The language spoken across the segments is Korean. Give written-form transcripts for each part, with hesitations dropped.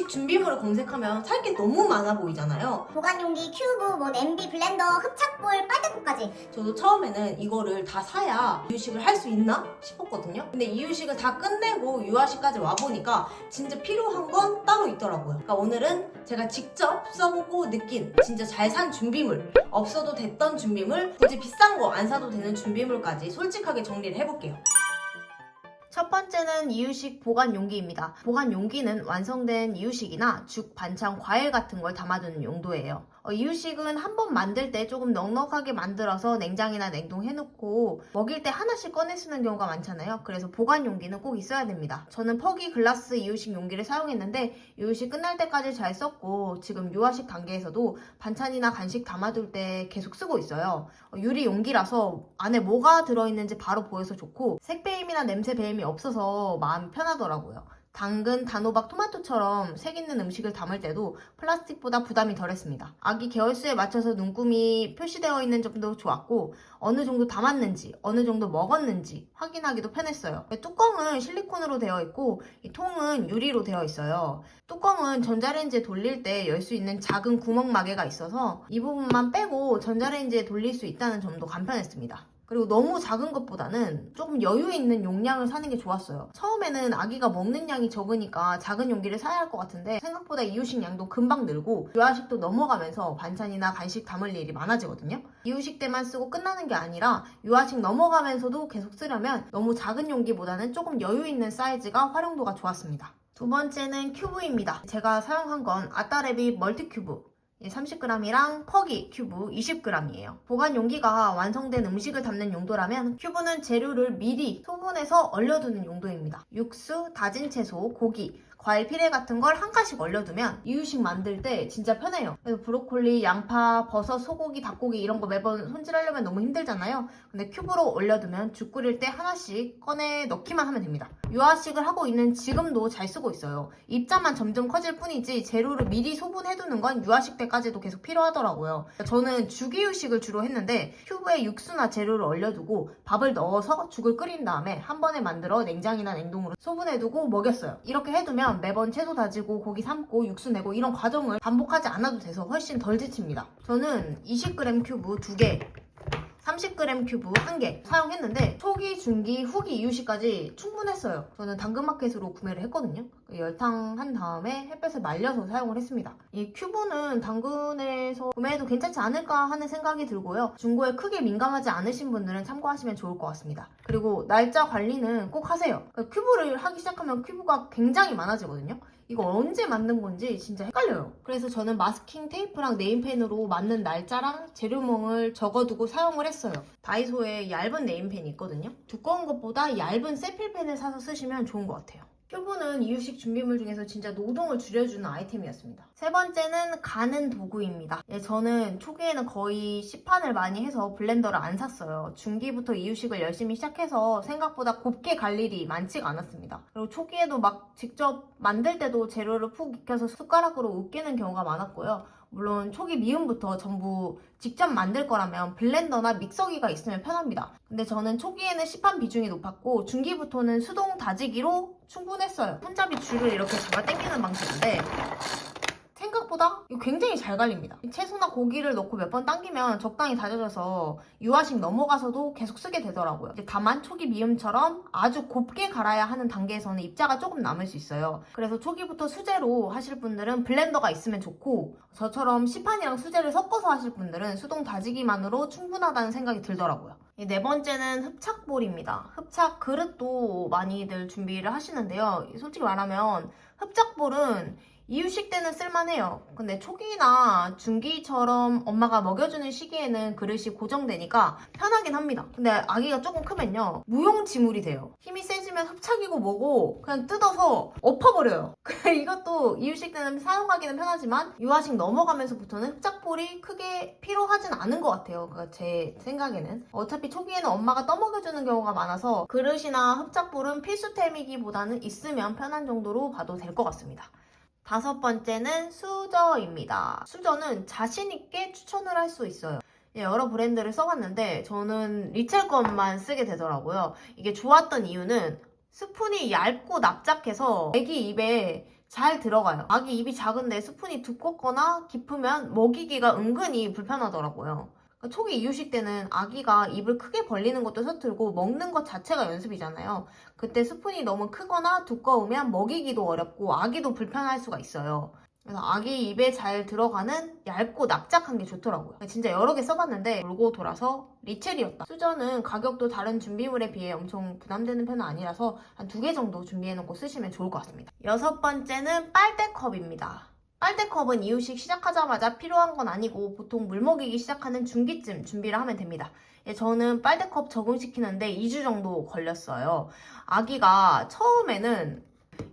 이유식 준비물을 검색하면 살 게 너무 많아 보이잖아요. 보관용기, 큐브, 냄비, 블렌더, 흡착볼, 빨대통까지. 저도 처음에는 이거를 다 사야 이유식을 할 수 있나 싶었거든요. 근데 이유식을 다 끝내고 유아식까지 와보니까 진짜 필요한 건 따로 있더라고요. 그러니까 오늘은 제가 직접 써보고 느낀 진짜 잘 산 준비물, 없어도 됐던 준비물, 굳이 비싼 거 안 사도 되는 준비물까지 솔직하게 정리를 해볼게요. 첫 번째는 이유식 보관 용기입니다. 보관 용기는 완성된 이유식이나 죽, 반찬, 과일 같은 걸 담아두는 용도예요. 이유식은 한 번 만들 때 조금 넉넉하게 만들어서 냉장이나 냉동해놓고 먹일 때 하나씩 꺼내 쓰는 경우가 많잖아요. 그래서 보관 용기는 꼭 있어야 됩니다. 저는 퍽이 글라스 이유식 용기를 사용했는데 이유식 끝날 때까지 잘 썼고 지금 유아식 단계에서도 반찬이나 간식 담아둘 때 계속 쓰고 있어요. 유리 용기라서 안에 뭐가 들어있는지 바로 보여서 좋고 색배임이나 냄새 배임이 없어서 마음이 편하더라고요. 당근, 단호박, 토마토처럼 색 있는 음식을 담을 때도 플라스틱보다 부담이 덜했습니다. 아기 개월수에 맞춰서 눈금이 표시되어 있는 점도 좋았고 어느 정도 담았는지, 어느 정도 먹었는지 확인하기도 편했어요. 뚜껑은 실리콘으로 되어 있고 이 통은 유리로 되어 있어요. 뚜껑은 전자레인지에 돌릴 때 열 수 있는 작은 구멍 마개가 있어서 이 부분만 빼고 전자레인지에 돌릴 수 있다는 점도 간편했습니다. 그리고 너무 작은 것보다는 조금 여유 있는 용량을 사는 게 좋았어요. 처음에는 아기가 먹는 양이 적으니까 작은 용기를 사야 할 것 같은데 생각보다 이유식 양도 금방 늘고 유아식도 넘어가면서 반찬이나 간식 담을 일이 많아지거든요. 이유식 때만 쓰고 끝나는 게 아니라 유아식 넘어가면서도 계속 쓰려면 너무 작은 용기보다는 조금 여유 있는 사이즈가 활용도가 좋았습니다. 두 번째는 큐브입니다. 제가 사용한 건 아따레비 멀티큐브 30g이랑 퍽이 큐브 20g이에요. 보관 용기가 완성된 음식을 담는 용도라면 큐브는 재료를 미리 소분해서 얼려두는 용도입니다. 육수, 다진 채소, 고기, 과일 피레 같은 걸 한 가씩 얼려두면 이유식 만들 때 진짜 편해요. 그래서 브로콜리, 양파, 버섯, 소고기, 닭고기 이런 거 매번 손질하려면 너무 힘들잖아요. 근데 큐브로 얼려두면 죽 끓일 때 하나씩 꺼내 넣기만 하면 됩니다. 유아식을 하고 있는 지금도 잘 쓰고 있어요. 입자만 점점 커질 뿐이지 재료를 미리 소분해두는 건 유아식 때까지도 계속 필요하더라고요. 저는 죽이유식을 주로 했는데 큐브에 육수나 재료를 얼려두고 밥을 넣어서 죽을 끓인 다음에 한 번에 만들어 냉장이나 냉동으로 소분해두고 먹였어요. 이렇게 해두면 매번 채소 다지고 고기 삶고 육수 내고 이런 과정을 반복하지 않아도 돼서 훨씬 덜 지칩니다. 저는 20g 큐브 2개 30g 큐브 1개 사용했는데 초기, 중기, 후기 이유식까지 충분했어요. 저는 당근마켓으로 구매를 했거든요. 열탕한 다음에 햇볕에 말려서 사용을 했습니다. 이 큐브는 당근에서 구매해도 괜찮지 않을까 하는 생각이 들고요. 중고에 크게 민감하지 않으신 분들은 참고하시면 좋을 것 같습니다. 그리고 날짜 관리는 꼭 하세요. 큐브를 하기 시작하면 큐브가 굉장히 많아지거든요. 이거 언제 만든 건지 진짜 헷갈려요. 그래서 저는 마스킹 테이프랑 네임펜으로 맞는 날짜랑 재료명을 적어두고 사용을 했어요. 다이소에 얇은 네임펜이 있거든요. 두꺼운 것보다 얇은 세필펜을 사서 쓰시면 좋은 것 같아요. 큐브는 이유식 준비물 중에서 진짜 노동을 줄여주는 아이템이었습니다. 세 번째는 가는 도구입니다. 저는 초기에는 거의 시판을 많이 해서 블렌더를 안 샀어요. 중기부터 이유식을 열심히 시작해서 생각보다 곱게 갈 일이 많지가 않았습니다. 그리고 초기에도 막 직접 만들 때도 재료를 푹 익혀서 숟가락으로 으깨는 경우가 많았고요. 물론 초기 미음부터 전부 직접 만들 거라면 블렌더나 믹서기가 있으면 편합니다. 근데 저는 초기에는 시판 비중이 높았고 중기부터는 수동 다지기로 충분했어요. 손잡이 줄을 이렇게 잡아 당기는 방식인데 생각보다 이거 굉장히 잘 갈립니다. 채소나 고기를 넣고 몇 번 당기면 적당히 다져져서 유아식 넘어가서도 계속 쓰게 되더라고요. 다만 초기 미음처럼 아주 곱게 갈아야 하는 단계에서는 입자가 조금 남을 수 있어요. 그래서 초기부터 수제로 하실 분들은 블렌더가 있으면 좋고 저처럼 시판이랑 수제를 섞어서 하실 분들은 수동 다지기만으로 충분하다는 생각이 들더라고요. 네 번째는 흡착볼입니다. 흡착 그릇도 많이들 준비를 하시는데요. 솔직히 말하면 흡착볼은 이유식 때는 쓸만해요. 근데 초기나 중기처럼 엄마가 먹여주는 시기에는 그릇이 고정되니까 편하긴 합니다. 근데 아기가 조금 크면요 무용지물이 돼요. 힘이 세지면 흡착이고 뭐고 그냥 뜯어서 엎어버려요. 이것도 이유식 때는 사용하기는 편하지만 유아식 넘어가면서부터는 흡착볼이 크게 필요하진 않은 것 같아요. 그러니까 제 생각에는 어차피 초기에는 엄마가 떠먹여주는 경우가 많아서 그릇이나 흡착볼은 필수템이기보다는 있으면 편한 정도로 봐도 될 것 같습니다. 다섯 번째는 수저입니다. 수저는 자신있게 추천을 할 수 있어요. 여러 브랜드를 써봤는데 저는 리첼 것만 쓰게 되더라고요. 이게 좋았던 이유는 스푼이 얇고 납작해서 애기 입에 잘 들어가요. 아기 입이 작은데 스푼이 두껍거나 깊으면 먹이기가 은근히 불편하더라고요. 그러니까 초기 이유식 때는 아기가 입을 크게 벌리는 것도 서툴고 먹는 것 자체가 연습이잖아요. 그때 스푼이 너무 크거나 두꺼우면 먹이기도 어렵고 아기도 불편할 수가 있어요. 그래서 아기 입에 잘 들어가는 얇고 납작한 게 좋더라고요. 진짜 여러 개 써봤는데 돌고 돌아서 리첼이었다. 수저는 가격도 다른 준비물에 비해 엄청 부담되는 편은 아니라서 한 2개 정도 준비해놓고 쓰시면 좋을 것 같습니다. 6번째는 빨대컵입니다. 빨대컵은 이유식 시작하자마자 필요한 건 아니고 보통 물 먹이기 시작하는 중기쯤 준비를 하면 됩니다. 저는 빨대컵 적응시키는데 2주 정도 걸렸어요. 아기가 처음에는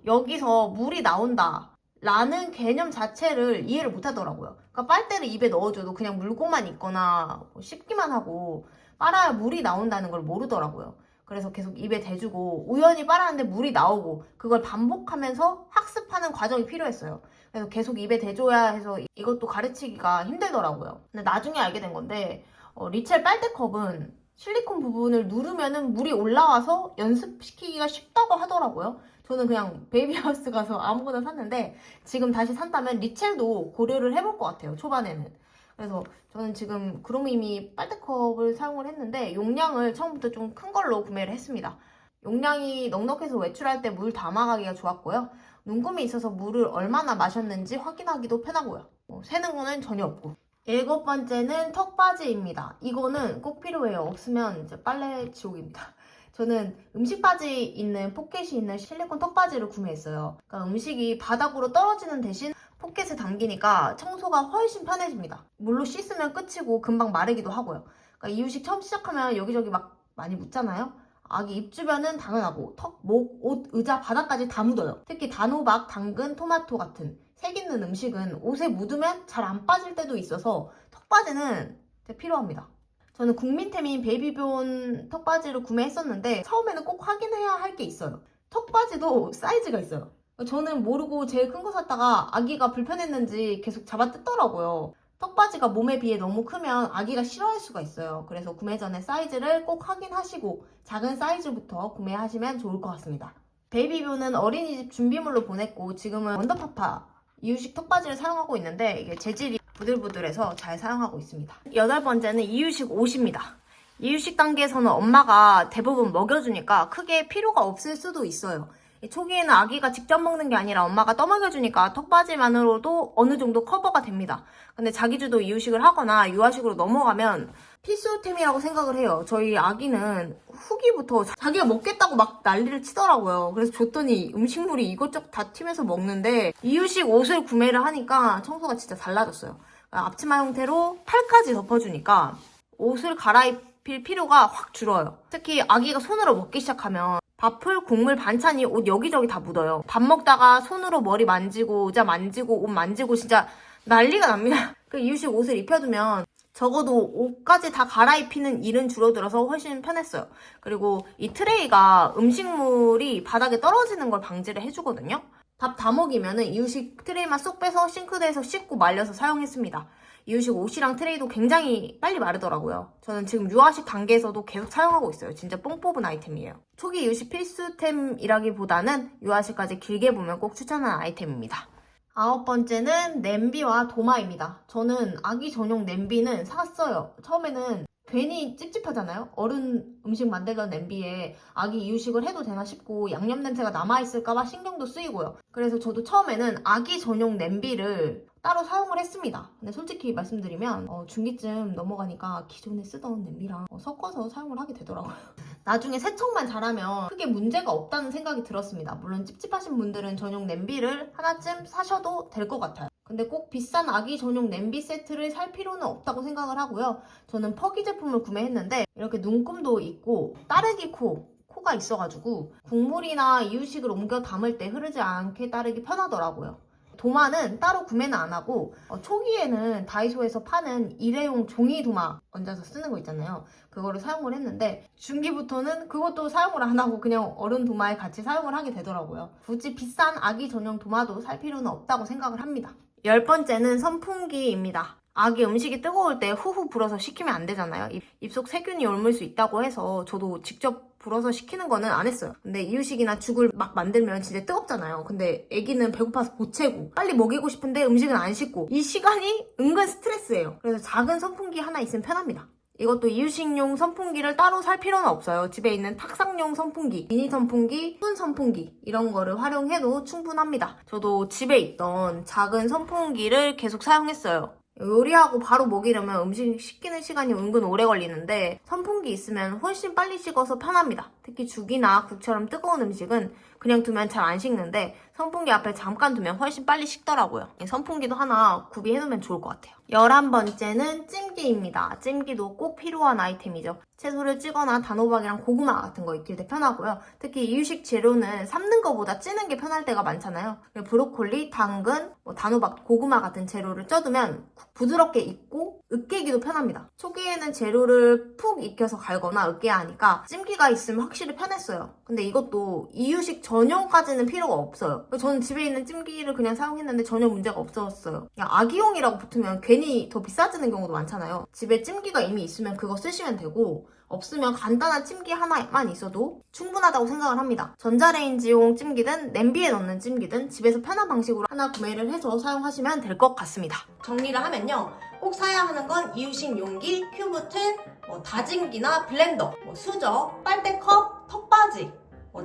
여기서 물이 나온다 라는 개념 자체를 이해를 못 하더라고요. 그러니까 빨대를 입에 넣어줘도 그냥 물고만 있거나 씹기만 하고 빨아야 물이 나온다는 걸 모르더라고요. 그래서 계속 입에 대주고 우연히 빨았는데 물이 나오고 그걸 반복하면서 학습하는 과정이 필요했어요. 그래서 계속 입에 대줘야 해서 이것도 가르치기가 힘들더라고요. 근데 나중에 알게 된 건데 리첼 빨대컵은 실리콘 부분을 누르면은 물이 올라와서 연습시키기가 쉽다고 하더라고요. 저는 그냥 베이비하우스 가서 아무거나 샀는데 지금 다시 산다면 리첼도 고려를 해볼 것 같아요. 초반에는. 그래서 저는 지금 그루미미 빨대컵을 사용을 했는데 용량을 처음부터 좀 큰 걸로 구매를 했습니다. 용량이 넉넉해서 외출할 때 물 담아가기가 좋았고요. 눈금이 있어서 물을 얼마나 마셨는지 확인하기도 편하고요. 새는 거는 전혀 없고. 7번째는 턱받이입니다. 이거는 꼭 필요해요. 없으면 이제 빨래 지옥입니다. 저는 음식 바지 있는 포켓이 있는 실리콘 턱받이를 구매했어요. 그러니까 음식이 바닥으로 떨어지는 대신 포켓에 담기니까 청소가 훨씬 편해집니다. 물로 씻으면 끝이고 금방 마르기도 하고요. 그러니까 이유식 처음 시작하면 여기저기 막 많이 묻잖아요. 아기 입 주변은 당연하고 턱, 목, 옷, 의자, 바닥까지 다 묻어요. 특히 단호박, 당근, 토마토 같은 색 있는 음식은 옷에 묻으면 잘 안 빠질 때도 있어서 턱받이는 필요합니다. 저는 국민템인 베이비본 턱받이를 구매했었는데 처음에는 꼭 확인해야 할 게 있어요. 턱받이도 사이즈가 있어요. 저는 모르고 제일 큰 거 샀다가 아기가 불편했는지 계속 잡아 뜯더라고요. 턱받이가 몸에 비해 너무 크면 아기가 싫어할 수가 있어요. 그래서 구매 전에 사이즈를 꼭 확인하시고 작은 사이즈부터 구매하시면 좋을 것 같습니다. 베이비본은 어린이집 준비물로 보냈고 지금은 원더파파 이유식 턱받이를 사용하고 있는데 이게 재질이 부들부들해서 잘 사용하고 있습니다. 8번째는 이유식 옷입니다. 이유식 단계에서는 엄마가 대부분 먹여주니까 크게 필요가 없을 수도 있어요. 초기에는 아기가 직접 먹는 게 아니라 엄마가 떠먹여주니까 턱받이만으로도 어느 정도 커버가 됩니다. 근데 자기주도 이유식을 하거나 유아식으로 넘어가면 필수템이라고 생각을 해요. 저희 아기는 후기부터 자기가 먹겠다고 막 난리를 치더라고요. 그래서 줬더니 음식물이 이것저것 다 튀면서 먹는데 이유식 옷을 구매를 하니까 청소가 진짜 달라졌어요. 앞치마 형태로 팔까지 덮어주니까 옷을 갈아입힐 필요가 확 줄어요. 특히 아기가 손으로 먹기 시작하면 밥풀, 국물, 반찬이 옷 여기저기 다 묻어요. 밥 먹다가 손으로 머리 만지고 의자 만지고 옷 만지고 진짜 난리가 납니다. 그 이유식 옷을 입혀두면 적어도 옷까지 다 갈아입히는 일은 줄어들어서 훨씬 편했어요. 그리고 이 트레이가 음식물이 바닥에 떨어지는 걸 방지를 해주거든요. 밥 다 먹이면은 이유식 트레이만 쏙 빼서 싱크대에서 씻고 말려서 사용했습니다. 이유식 옷이랑 트레이도 굉장히 빨리 마르더라고요. 저는 지금 유아식 단계에서도 계속 사용하고 있어요. 진짜 뽕 뽑은 아이템이에요. 초기 이유식 필수템이라기보다는 유아식까지 길게 보면 꼭 추천하는 아이템입니다. 9번째는 냄비와 도마입니다. 저는 아기 전용 냄비는 샀어요. 처음에는 괜히 찝찝하잖아요. 어른 음식 만들던 냄비에 아기 이유식을 해도 되나 싶고 양념 냄새가 남아있을까봐 신경도 쓰이고요. 그래서 저도 처음에는 아기 전용 냄비를 따로 사용을 했습니다. 근데 솔직히 말씀드리면 중기쯤 넘어가니까 기존에 쓰던 냄비랑 섞어서 사용을 하게 되더라고요. 나중에 세척만 잘하면 크게 문제가 없다는 생각이 들었습니다. 물론 찝찝하신 분들은 전용 냄비를 하나쯤 사셔도 될 것 같아요. 근데 꼭 비싼 아기 전용 냄비 세트를 살 필요는 없다고 생각을 하고요. 저는 퍼기 제품을 구매했는데 이렇게 눈금도 있고 따르기 코가 있어가지고 국물이나 이유식을 옮겨 담을 때 흐르지 않게 따르기 편하더라고요. 도마는 따로 구매는 안 하고 초기에는 다이소에서 파는 일회용 종이 도마 얹어서 쓰는 거 있잖아요. 그거를 사용을 했는데 중기부터는 그것도 사용을 안 하고 그냥 어른 도마에 같이 사용을 하게 되더라고요. 굳이 비싼 아기 전용 도마도 살 필요는 없다고 생각을 합니다. 10번째는 선풍기입니다. 아기 음식이 뜨거울 때 후후 불어서 식히면 안 되잖아요. 입속 세균이 옮을 수 있다고 해서 저도 직접 불어서 식히는 거는 안 했어요. 근데 이유식이나 죽을 막 만들면 진짜 뜨겁잖아요. 근데 아기는 배고파서 보채고 빨리 먹이고 싶은데 음식은 안 씻고 이 시간이 은근 스트레스예요. 그래서 작은 선풍기 하나 있으면 편합니다. 이것도 이유식용 선풍기를 따로 살 필요는 없어요. 집에 있는 탁상용 선풍기, 미니 선풍기, 큰 선풍기 이런 거를 활용해도 충분합니다. 저도 집에 있던 작은 선풍기를 계속 사용했어요. 요리하고 바로 먹이려면 음식 식히는 시간이 은근 오래 걸리는데 선풍기 있으면 훨씬 빨리 식어서 편합니다. 특히 죽이나 국처럼 뜨거운 음식은 그냥 두면 잘 안 식는데 선풍기 앞에 잠깐 두면 훨씬 빨리 식더라고요. 선풍기도 하나 구비해놓으면 좋을 것 같아요. 11번째는 찜기입니다. 찜기도 꼭 필요한 아이템이죠. 채소를 찌거나 단호박이랑 고구마 같은 거 익힐 때 편하고요. 특히 이유식 재료는 삶는 거보다 찌는 게 편할 때가 많잖아요. 브로콜리, 당근, 단호박, 고구마 같은 재료를 쪄두면 부드럽게 익고 으깨기도 편합니다. 초기에는 재료를 푹 익혀서 갈거나 으깨야 하니까 찜기가 있으면 확실히 편했어요. 근데 이것도 이유식 전용까지는 필요가 없어요. 저는 집에 있는 찜기를 그냥 사용했는데 전혀 문제가 없었어요. 그냥 아기용이라고 붙으면 괜히 더 비싸지는 경우도 많잖아요. 집에 찜기가 이미 있으면 그거 쓰시면 되고 없으면 간단한 찜기 하나만 있어도 충분하다고 생각을 합니다. 전자레인지용 찜기든 냄비에 넣는 찜기든 집에서 편한 방식으로 하나 구매를 해서 사용하시면 될 것 같습니다. 정리를 하면요. 꼭 사야 하는 건 이유식 용기, 큐브틀, 다짐기나 블렌더, 수저, 빨대컵, 턱받이,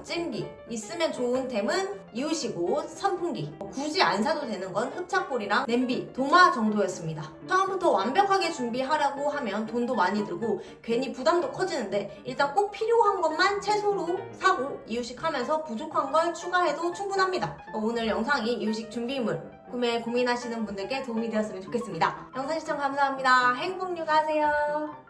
찜기. 있으면 좋은 템은 이유식 옷, 선풍기. 굳이 안 사도 되는 건 흡착볼이랑 냄비, 도마 정도였습니다. 처음부터 완벽하게 준비하려고 하면 돈도 많이 들고 괜히 부담도 커지는데 일단 꼭 필요한 것만 최소로 사고 이유식 하면서 부족한 걸 추가해도 충분합니다. 오늘 영상이 이유식 준비물 구매 고민하시는 분들께 도움이 되었으면 좋겠습니다. 영상 시청 감사합니다. 행복 육아하세요.